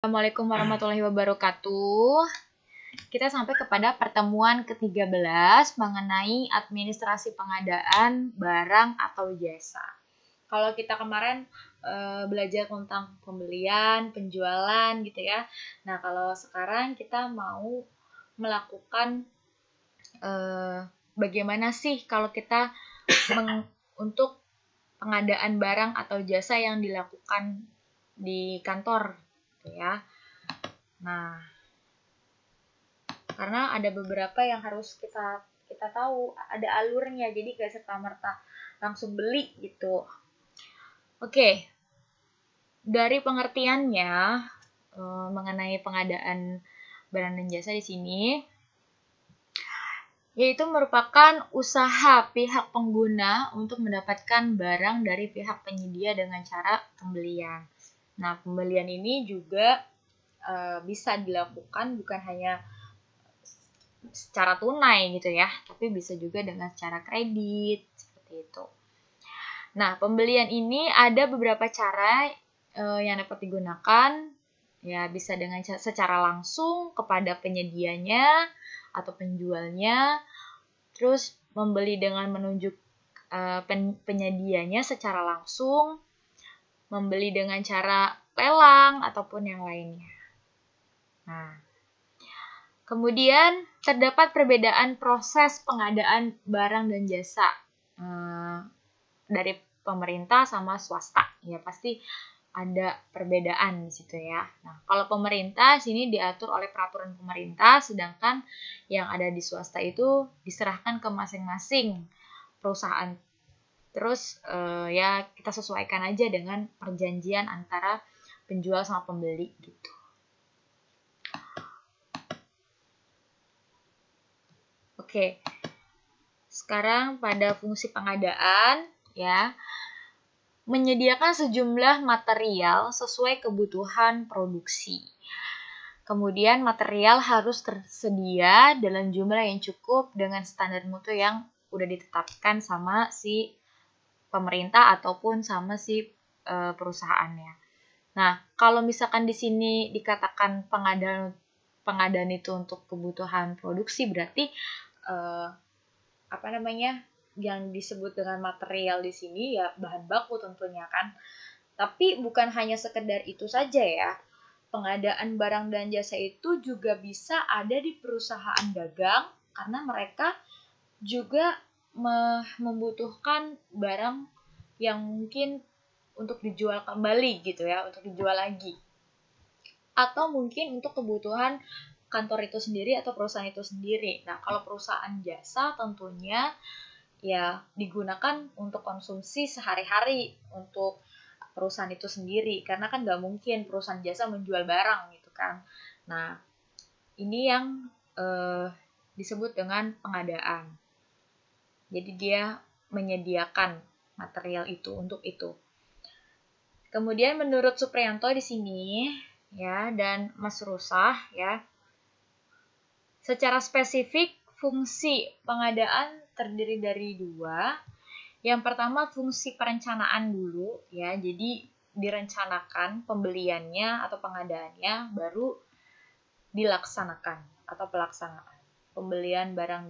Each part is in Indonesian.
Assalamualaikum warahmatullahi wabarakatuh. Kita sampai kepada pertemuan ke-13 mengenai administrasi pengadaan barang atau jasa. Kalau kita kemarin belajar tentang pembelian, penjualan gitu ya. Nah, kalau sekarang kita mau melakukan bagaimana sih kalau kita untuk pengadaan barang atau jasa yang dilakukan di kantor gitu ya. Nah, karena ada beberapa yang harus kita tahu, ada alurnya, jadi gak serta-merta langsung beli gitu. Oke, dari pengertiannya mengenai pengadaan barang dan jasa di sini, yaitu merupakan usaha pihak pengguna untuk mendapatkan barang dari pihak penyedia dengan cara pembelian. Nah, pembelian ini juga bisa dilakukan bukan hanya secara tunai gitu ya, tapi bisa juga dengan secara kredit seperti itu. Nah, pembelian ini ada beberapa cara yang dapat digunakan, ya bisa dengan secara langsung kepada penyedianya atau penjualnya, terus membeli dengan menunjuk penyedianya secara langsung, membeli dengan cara lelang ataupun yang lainnya. Nah, kemudian terdapat perbedaan proses pengadaan barang dan jasa dari pemerintah sama swasta. Ya pasti ada perbedaan di situ ya. Nah, kalau pemerintah sini diatur oleh peraturan pemerintah, sedangkan yang ada di swasta itu diserahkan ke masing-masing perusahaan. Terus ya kita sesuaikan aja dengan perjanjian antara penjual sama pembeli gitu. Oke, sekarang pada fungsi pengadaan ya, menyediakan sejumlah material sesuai kebutuhan produksi. Kemudian material harus tersedia dalam jumlah yang cukup dengan standar mutu yang udah ditetapkan sama si pemerintah ataupun sama si perusahaannya. Nah, kalau misalkan di sini dikatakan pengadaan itu untuk kebutuhan produksi, berarti yang disebut dengan material di sini ya bahan baku tentunya kan. Tapi bukan hanya sekedar itu saja ya. Pengadaan barang dan jasa itu juga bisa ada di perusahaan dagang karena mereka juga membutuhkan barang yang mungkin untuk dijual kembali gitu ya, untuk dijual lagi. Atau mungkin untuk kebutuhan kantor itu sendiri atau perusahaan itu sendiri. Nah, kalau perusahaan jasa tentunya ya digunakan untuk konsumsi sehari-hari untuk perusahaan itu sendiri. Karena kan nggak mungkin perusahaan jasa menjual barang gitu kan. Nah, ini yang disebut dengan pengadaan. Jadi dia menyediakan material itu untuk itu. Kemudian menurut Supriyanto di sini ya dan Mas Rusah ya, secara spesifik, fungsi pengadaan terdiri dari dua. Yang pertama fungsi perencanaan dulu ya, jadi direncanakan pembeliannya atau pengadaannya baru dilaksanakan atau pelaksanaan. Pembelian barang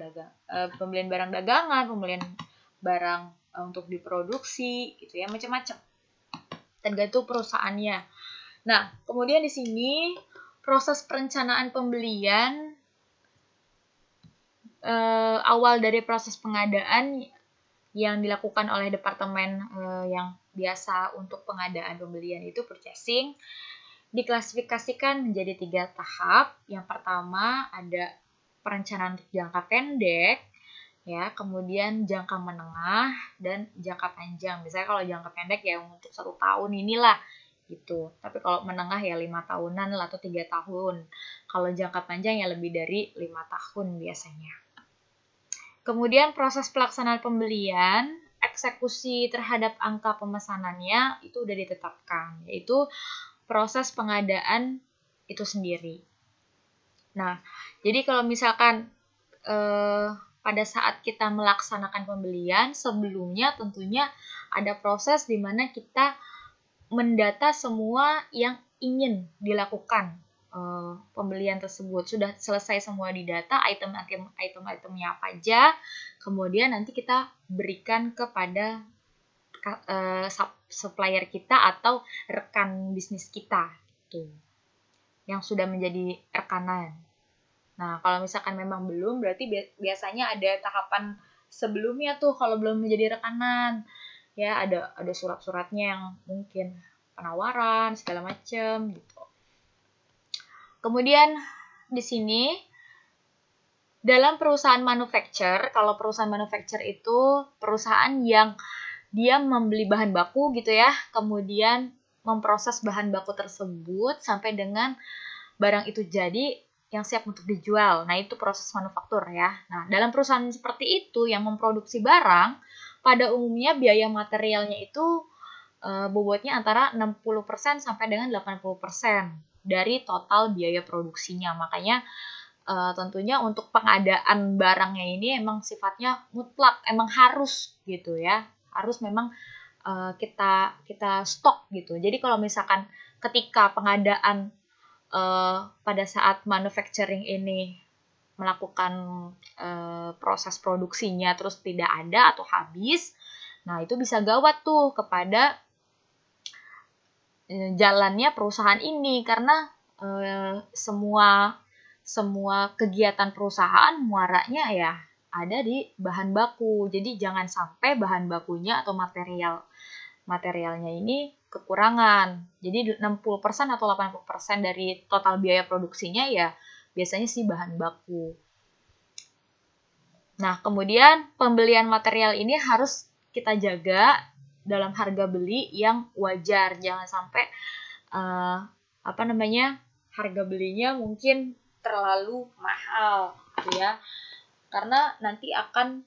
dagangan, pembelian barang untuk diproduksi gitu ya, macam-macam. Tergantung perusahaannya. Nah, kemudian di sini proses perencanaan pembelian awal dari proses pengadaan yang dilakukan oleh departemen yang biasa untuk pengadaan pembelian itu purchasing diklasifikasikan menjadi 3 tahap. Yang pertama ada perencanaan untuk jangka pendek, ya, kemudian jangka menengah dan jangka panjang. Misalnya kalau jangka pendek ya untuk 1 tahun inilah gitu. Tapi kalau menengah ya 5 tahunan lah atau 3 tahun. Kalau jangka panjang ya lebih dari 5 tahun biasanya. Kemudian proses pelaksanaan pembelian, eksekusi terhadap angka pemesanannya itu udah ditetapkan, yaitu proses pengadaan itu sendiri. Nah, jadi kalau misalkan pada saat kita melaksanakan pembelian, sebelumnya tentunya ada proses di mana kita mendata semua yang ingin dilakukan pembelian tersebut. Sudah selesai semua di data, item-itemnya apa aja, kemudian nanti kita berikan kepada supplier kita atau rekan bisnis kita tuh, yang sudah menjadi rekanan. Nah, kalau misalkan memang belum, berarti biasanya ada tahapan sebelumnya tuh kalau belum menjadi rekanan. Ya, ada surat-suratnya yang mungkin penawaran segala macam gitu. Kemudian di sini dalam perusahaan manufacture, kalau perusahaan manufacture itu perusahaan yang dia membeli bahan baku gitu ya, kemudian memproses bahan baku tersebut sampai dengan barang itu jadi yang siap untuk dijual. Nah, itu proses manufaktur ya. Nah, dalam perusahaan seperti itu yang memproduksi barang, pada umumnya biaya materialnya itu bobotnya antara 60% sampai dengan 80% dari total biaya produksinya. Makanya tentunya untuk pengadaan barangnya ini emang sifatnya mutlak, emang harus gitu ya. Harus memang kita stok gitu. Jadi kalau misalkan ketika pengadaan pada saat manufacturing ini melakukan proses produksinya terus tidak ada atau habis, nah itu bisa gawat tuh kepada jalannya perusahaan ini, karena semua kegiatan perusahaan muaranya ya ada di bahan baku. Jadi jangan sampai bahan bakunya atau materialnya ini kekurangan. Jadi 60% atau 80% dari total biaya produksinya ya biasanya sih bahan baku. Nah, kemudian pembelian material ini harus kita jaga dalam harga beli yang wajar. Jangan sampai harga belinya mungkin terlalu mahal gitu ya. Karena nanti akan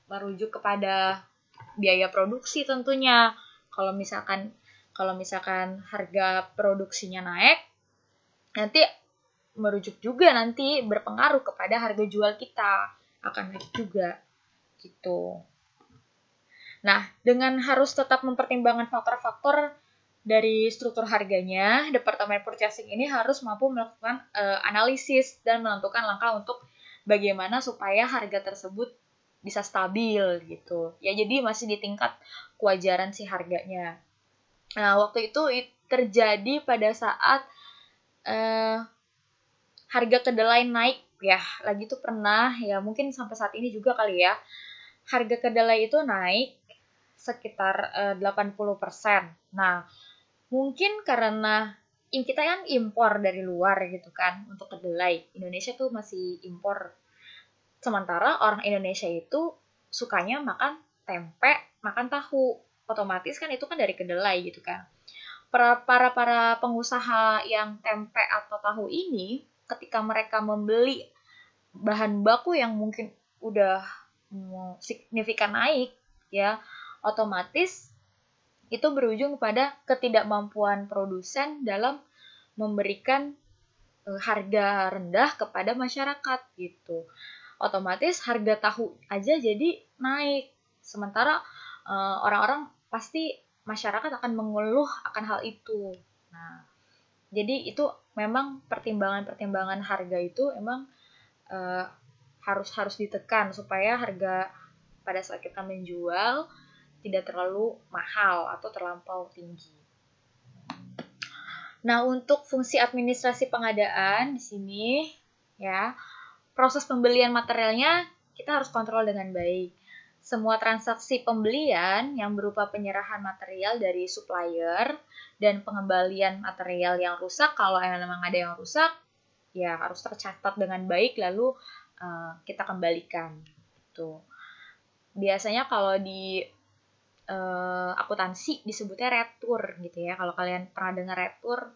merujuk kepada biaya produksi tentunya. Kalau misalkan harga produksinya naik, nanti merujuk juga nanti berpengaruh kepada harga jual kita, akan naik juga gitu. Nah, dengan harus tetap mempertimbangkan faktor-faktor dari struktur harganya, Departemen Purchasing ini harus mampu melakukan analisis dan menentukan langkah untuk bagaimana supaya harga tersebut bisa stabil gitu. Ya, jadi masih di tingkat kewajaran si harganya. Nah, waktu itu terjadi pada saat harga kedelai naik ya. Lagi tuh pernah ya, mungkin sampai saat ini juga kali ya. Harga kedelai itu naik sekitar 80%. Nah, mungkin karena kita kan impor dari luar gitu kan untuk kedelai. Indonesia tuh masih impor. Sementara orang Indonesia itu sukanya makan tempe, makan tahu. Otomatis kan itu kan dari kedelai gitu kan. Para pengusaha yang tempe atau tahu ini ketika mereka membeli bahan baku yang mungkin udah signifikan naik ya, otomatis itu berujung pada ketidakmampuan produsen dalam memberikan harga rendah kepada masyarakat gitu. Otomatis harga tahu aja jadi naik. Sementara orang-orang pasti masyarakat akan mengeluh akan hal itu. Nah, jadi itu memang pertimbangan harga itu emang harus ditekan supaya harga pada saat kita menjual tidak terlalu mahal atau terlampau tinggi. Nah, untuk fungsi administrasi pengadaan di sini ya, proses pembelian materialnya kita harus kontrol dengan baik. Semua transaksi pembelian yang berupa penyerahan material dari supplier dan pengembalian material yang rusak, kalau memang ada yang rusak, ya harus tercatat dengan baik lalu kita kembalikan. Tuh. Biasanya kalau di akuntansi disebutnya retur gitu ya. Kalau kalian pernah dengar retur,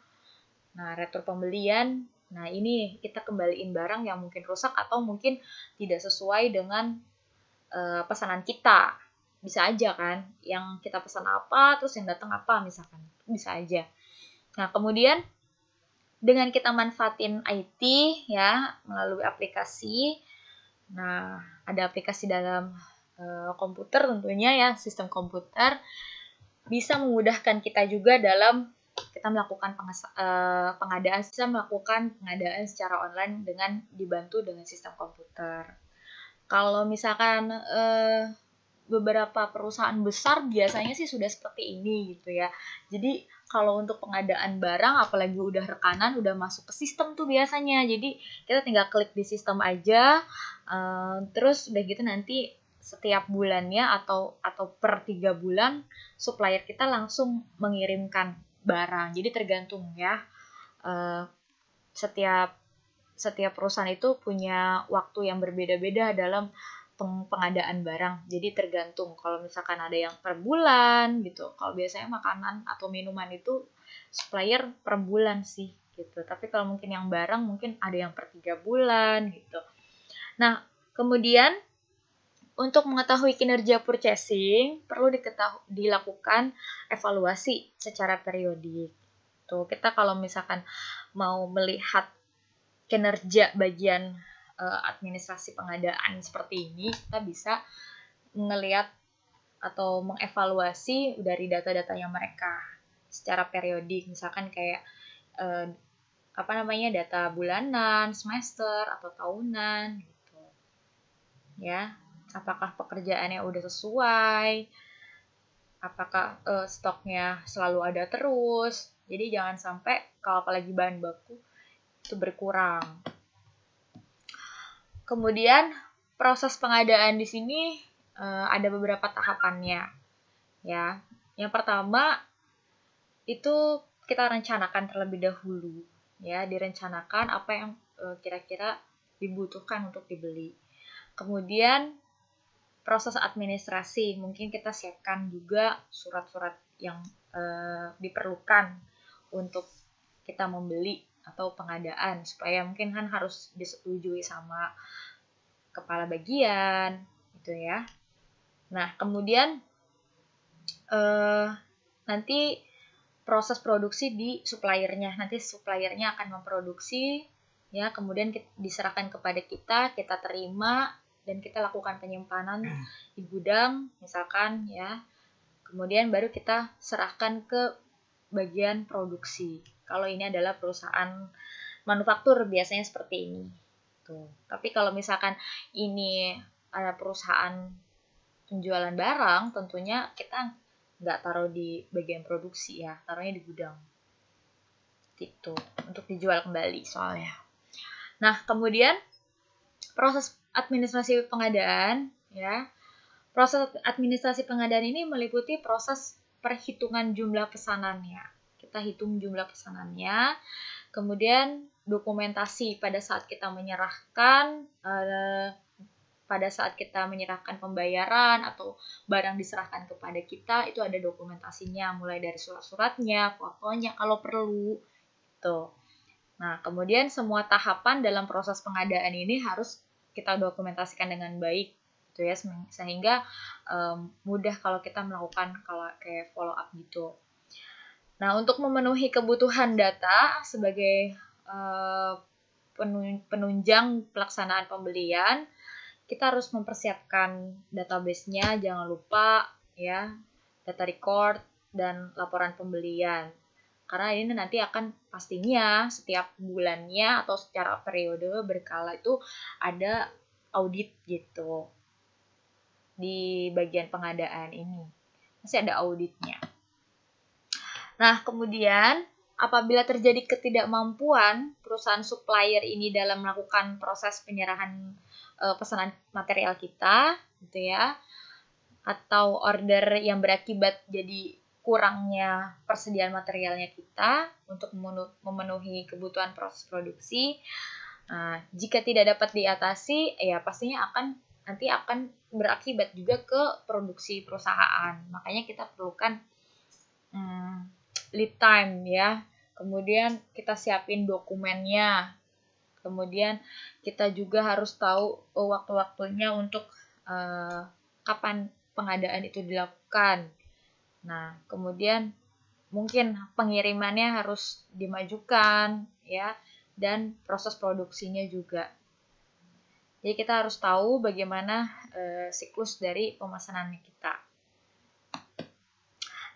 nah retur pembelian, nah ini kita kembaliin barang yang mungkin rusak atau mungkin tidak sesuai dengan pesanan kita. Bisa aja kan, yang kita pesan apa, terus yang datang apa misalkan, bisa aja. Nah kemudian dengan kita manfaatin IT ya melalui aplikasi, nah ada aplikasi dalam komputer tentunya ya, sistem komputer bisa memudahkan kita juga dalam kita melakukan pengadaan secara online dengan dibantu dengan sistem komputer. Kalau misalkan beberapa perusahaan besar biasanya sih sudah seperti ini gitu ya. Jadi kalau untuk pengadaan barang, apalagi udah rekanan, udah masuk ke sistem tuh biasanya. Jadi kita tinggal klik di sistem aja, terus udah gitu nanti setiap bulannya atau per 3 bulan supplier kita langsung mengirimkan barang. Jadi tergantung ya, setiap perusahaan itu punya waktu yang berbeda-beda dalam pengadaan barang. Jadi tergantung, kalau misalkan ada yang per bulan gitu. Kalau biasanya makanan atau minuman itu supplier per bulan sih gitu. Tapi kalau mungkin yang barang mungkin ada yang per 3 bulan gitu. Nah, kemudian untuk mengetahui kinerja purchasing perlu dilakukan evaluasi secara periodik. Tuh, kita kalau misalkan mau melihat kinerja bagian administrasi pengadaan seperti ini, kita bisa melihat atau mengevaluasi dari data-datanya mereka secara periodik, misalkan kayak data bulanan, semester atau tahunan gitu. Ya, apakah pekerjaannya udah sesuai? Apakah stoknya selalu ada terus? Jadi jangan sampai kalau apalagi bahan baku itu berkurang. Kemudian proses pengadaan di sini ada beberapa tahapannya, ya. Yang pertama itu kita rencanakan terlebih dahulu, ya. Direncanakan apa yang kira-kira dibutuhkan untuk dibeli. Kemudian proses administrasi, mungkin kita siapkan juga surat-surat yang diperlukan untuk kita membeli atau pengadaan, supaya mungkin kan harus disetujui sama kepala bagian gitu ya. Nah, kemudian nanti proses produksi di suppliernya. Nanti suppliernya akan memproduksi, ya, kemudian diserahkan kepada kita terima dan kita lakukan penyimpanan di gudang misalkan ya. Kemudian baru kita serahkan ke bagian produksi. Kalau ini adalah perusahaan manufaktur biasanya seperti ini. Tuh. Tapi kalau misalkan ini ada perusahaan penjualan barang, tentunya kita nggak taruh di bagian produksi ya, taruhnya di gudang. Gitu, untuk dijual kembali soalnya. Nah, kemudian proses administrasi pengadaan ya. Proses administrasi pengadaan ini meliputi proses perhitungan jumlah pesanannya. Kita hitung jumlah pesanannya, kemudian dokumentasi pada saat kita menyerahkan pembayaran atau barang diserahkan kepada kita, itu ada dokumentasinya, mulai dari surat-suratnya, fotonya kalau perlu gitu. Nah, kemudian semua tahapan dalam proses pengadaan ini harus kita dokumentasikan dengan baik gitu ya, sehingga mudah kalau kita melakukan kayak follow up gitu. Nah, untuk memenuhi kebutuhan data sebagai penunjang pelaksanaan pembelian, kita harus mempersiapkan database-nya, jangan lupa ya, data record dan laporan pembelian. Karena ini nanti akan pastinya setiap bulannya atau secara periode berkala itu ada audit gitu. Di bagian pengadaan ini masih ada auditnya. Nah, kemudian apabila terjadi ketidakmampuan perusahaan supplier ini dalam melakukan proses penyerahan pesanan material kita gitu ya, atau order yang berakibat jadi kurangnya persediaan materialnya kita untuk memenuhi kebutuhan proses produksi, jika tidak dapat diatasi, ya pastinya nanti akan berakibat juga ke produksi perusahaan. Makanya kita perlukan lead time ya. Kemudian kita siapin dokumennya. Kemudian kita juga harus tahu waktu-waktunya untuk kapan pengadaan itu dilakukan. Nah, kemudian mungkin pengirimannya harus dimajukan ya, dan proses produksinya juga. Jadi kita harus tahu bagaimana siklus dari pemesanan kita.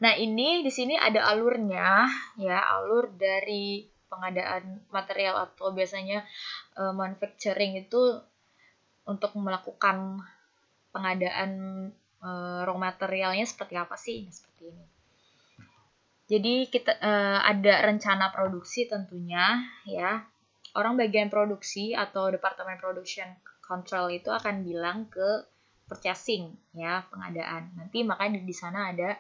Nah, ini di sini ada alurnya ya, alur dari pengadaan material atau biasanya manufacturing itu untuk melakukan pengadaan raw materialnya seperti apa sih? Nah, seperti ini. Jadi kita ada rencana produksi tentunya ya. Orang bagian produksi atau departemen production control itu akan bilang ke purchasing ya, pengadaan. Nanti makanya di sana ada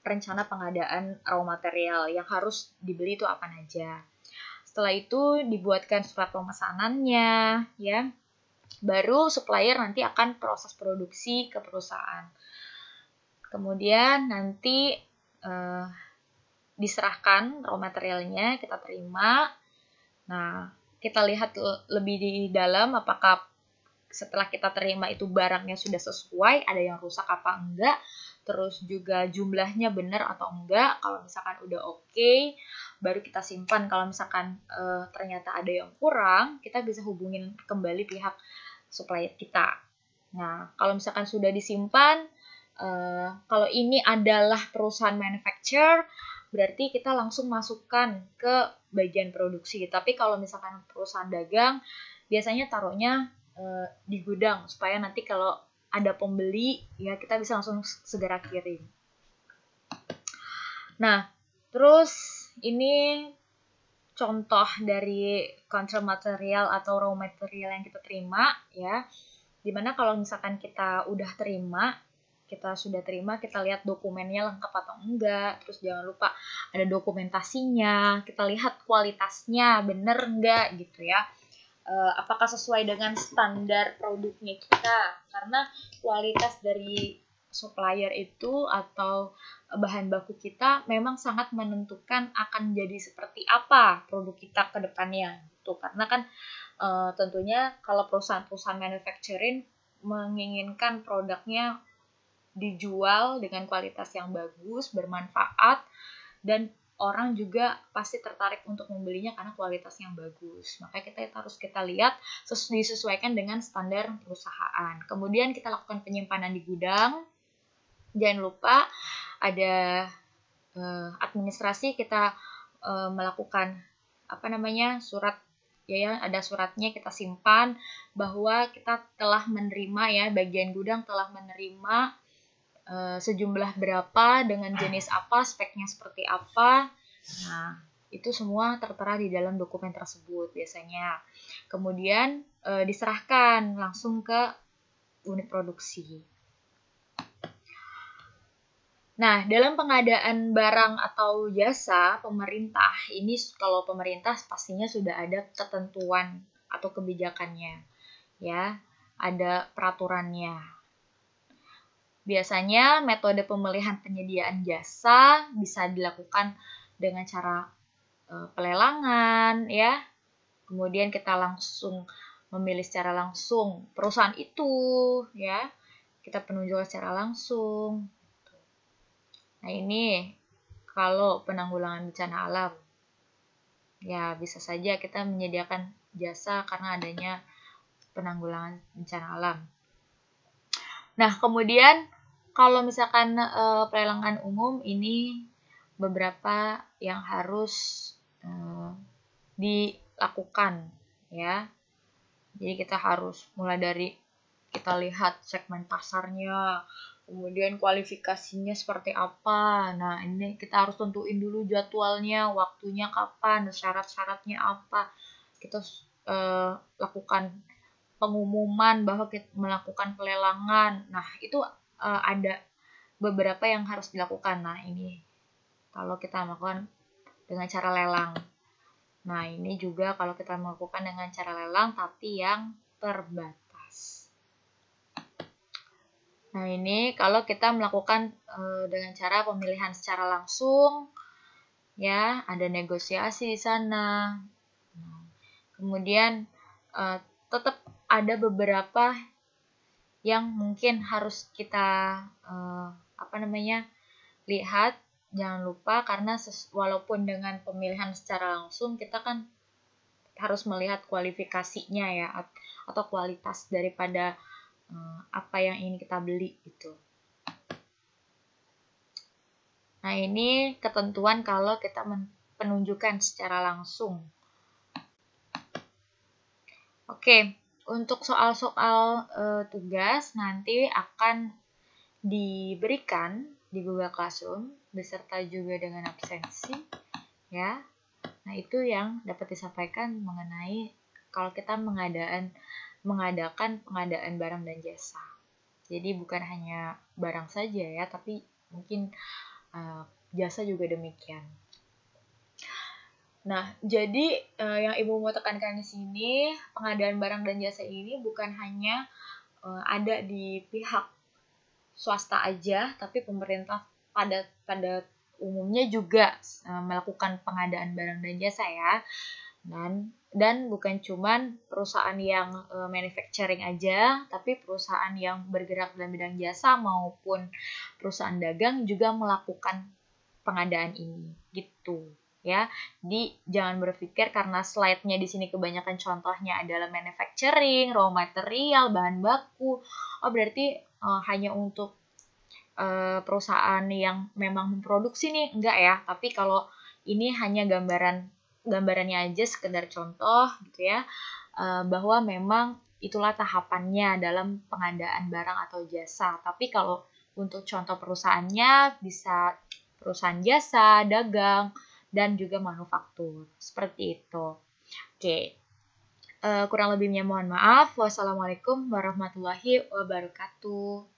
rencana pengadaan raw material yang harus dibeli itu apa aja. Setelah itu dibuatkan surat pemesanannya ya. Baru supplier nanti akan proses produksi ke perusahaan. Kemudian nanti diserahkan raw materialnya, kita terima. Nah, kita lihat lebih di dalam apakah setelah kita terima itu barangnya sudah sesuai, ada yang rusak apa enggak, terus juga jumlahnya benar atau enggak. Kalau misalkan udah oke, baru kita simpan. Kalau misalkan ternyata ada yang kurang, kita bisa hubungin kembali pihak supplier kita. Nah, kalau misalkan sudah disimpan, kalau ini adalah perusahaan manufacturer, berarti kita langsung masukkan ke bagian produksi. Tapi kalau misalkan perusahaan dagang, biasanya taruhnya di gudang supaya nanti kalau ada pembeli ya kita bisa langsung segera kirim. Nah, terus ini contoh dari control material atau raw material yang kita terima ya. Dimana kalau misalkan kita sudah terima, kita lihat dokumennya lengkap atau enggak, terus jangan lupa ada dokumentasinya, kita lihat kualitasnya bener enggak gitu ya. Apakah sesuai dengan standar produknya kita, karena kualitas dari supplier itu atau bahan baku kita memang sangat menentukan akan jadi seperti apa produk kita ke depannya gitu. Karena kan tentunya kalau perusahaan-perusahaan manufacturing menginginkan produknya dijual dengan kualitas yang bagus, bermanfaat, dan orang juga pasti tertarik untuk membelinya karena kualitas yang bagus. Makanya kita lihat disesuaikan dengan standar perusahaan. Kemudian kita lakukan penyimpanan di gudang. Jangan lupa ada administrasi, kita melakukan surat ya, ada suratnya kita simpan bahwa kita telah menerima ya, bagian gudang telah menerima sejumlah berapa, dengan jenis apa, speknya seperti apa. Nah, itu semua tertera di dalam dokumen tersebut biasanya. Kemudian diserahkan langsung ke unit produksi. Nah, dalam pengadaan barang atau jasa pemerintah, ini kalau pemerintah pastinya sudah ada ketentuan atau kebijakannya. Ya, ada peraturannya. Biasanya metode pemilihan penyediaan jasa bisa dilakukan dengan cara pelelangan ya. Kemudian kita langsung memilih secara langsung perusahaan itu ya. Kita penunjukan secara langsung. Nah, ini kalau penanggulangan bencana alam. Ya, bisa saja kita menyediakan jasa karena adanya penanggulangan bencana alam. Nah, kemudian kalau misalkan pelelangan umum, ini beberapa yang harus dilakukan ya. Jadi kita harus mulai dari kita lihat segmen pasarnya, kemudian kualifikasinya seperti apa. Nah, ini kita harus tentuin dulu jadwalnya, waktunya kapan, syarat-syaratnya apa. Kita lakukan pengumuman bahwa kita melakukan pelelangan. Nah, itu ada beberapa yang harus dilakukan. Nah, ini kalau kita melakukan dengan cara lelang. Nah, ini juga kalau kita melakukan dengan cara lelang tapi yang terbatas. Nah, ini kalau kita melakukan dengan cara pemilihan secara langsung, ya, ada negosiasi di sana. Nah, kemudian tetap ada beberapa yang mungkin harus kita lihat. Jangan lupa karena walaupun dengan pemilihan secara langsung kita kan harus melihat kualifikasinya ya, atau kualitas daripada apa yang ingin kita beli gitu. Nah, ini ketentuan kalau kita penunjukan secara langsung. Oke, untuk soal-soal tugas nanti akan diberikan di Google Classroom beserta juga dengan absensi, ya. Nah, itu yang dapat disampaikan mengenai kalau kita mengadakan pengadaan barang dan jasa. Jadi bukan hanya barang saja ya, tapi mungkin jasa juga demikian. Nah, jadi yang Ibu mau tekankan di sini, pengadaan barang dan jasa ini bukan hanya ada di pihak swasta aja, tapi pemerintah pada umumnya juga melakukan pengadaan barang dan jasa ya. Dan bukan cuman perusahaan yang manufacturing aja, tapi perusahaan yang bergerak dalam bidang jasa maupun perusahaan dagang juga melakukan pengadaan ini gitu ya. Jadi jangan berpikir karena slide-nya di sini kebanyakan contohnya adalah manufacturing, raw material, bahan baku, oh berarti hanya untuk perusahaan yang memang memproduksi nih, enggak ya. Tapi kalau ini hanya gambarannya aja sekedar contoh gitu ya, bahwa memang itulah tahapannya dalam pengadaan barang atau jasa. Tapi kalau untuk contoh perusahaannya bisa perusahaan jasa, dagang, dan juga manufaktur. Seperti itu. Oke. Kurang lebihnya mohon maaf. Wassalamualaikum warahmatullahi wabarakatuh.